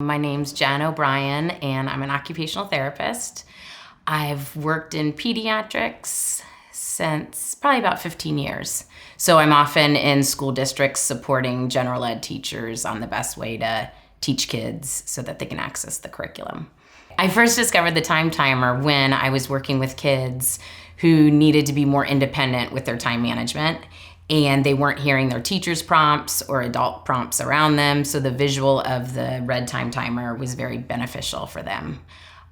My name's Jen O'Brien, and I'm an occupational therapist. I've worked in pediatrics since probably about 15 years. So I'm often in school districts supporting general ed teachers on the best way to teach kids so that they can access the curriculum. I first discovered the time timer when I was working with kids who needed to be more independent with their time management, and they weren't hearing their teacher's prompts or adult prompts around them, so the visual of the red time timer was very beneficial for them.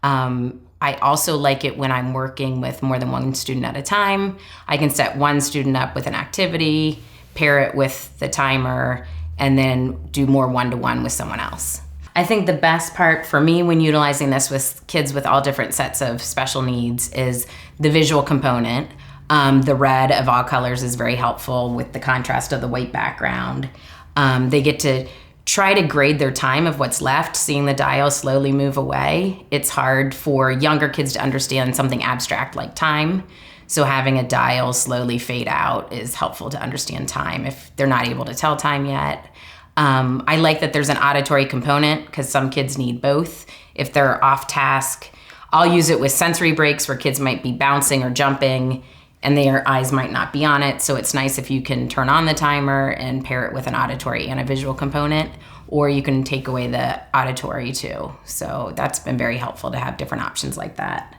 I also like it when I'm working with more than one student at a time. I can set one student up with an activity, pair it with the timer, and then do more one-to-one with someone else. I think the best part for me when utilizing this with kids with all different sets of special needs is the visual component. The red of all colors is very helpful with the contrast of the white background. They get to try to grade their time of what's left, seeing the dial slowly move away. It's hard for younger kids to understand something abstract like time. So having a dial slowly fade out is helpful to understand time if they're not able to tell time yet. I like that there's an auditory component because some kids need both. If they're off task, I'll use it with sensory breaks where kids might be bouncing or jumping and their eyes might not be on it. So it's nice if you can turn on the timer and pair it with an auditory and a visual component, or you can take away the auditory too. So that's been very helpful to have different options like that.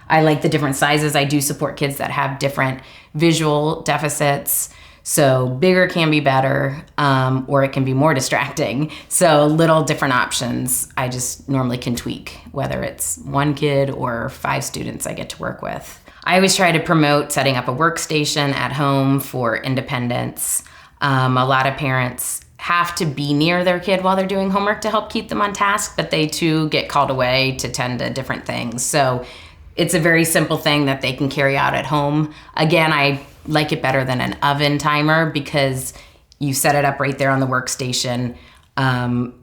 I like the different sizes. I do support kids that have different visual deficits. So bigger can be better, or it can be more distracting. So little different options I just normally can tweak, whether it's one kid or 5 students I get to work with. I always try to promote setting up a workstation at home for independence. A lot of parents have to be near their kid while they're doing homework to help keep them on task, but they too get called away to tend to different things. So it's a very simple thing that they can carry out at home. Again, I like it better than an oven timer because you set it up right there on the workstation.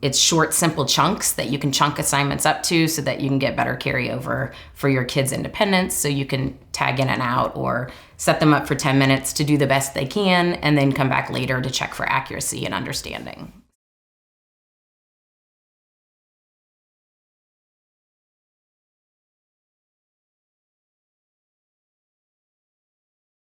It's short, simple chunks that you can chunk assignments up to so that you can get better carryover for your kids' independence. So you can tag in and out or set them up for 10 minutes to do the best they can and then come back later to check for accuracy and understanding.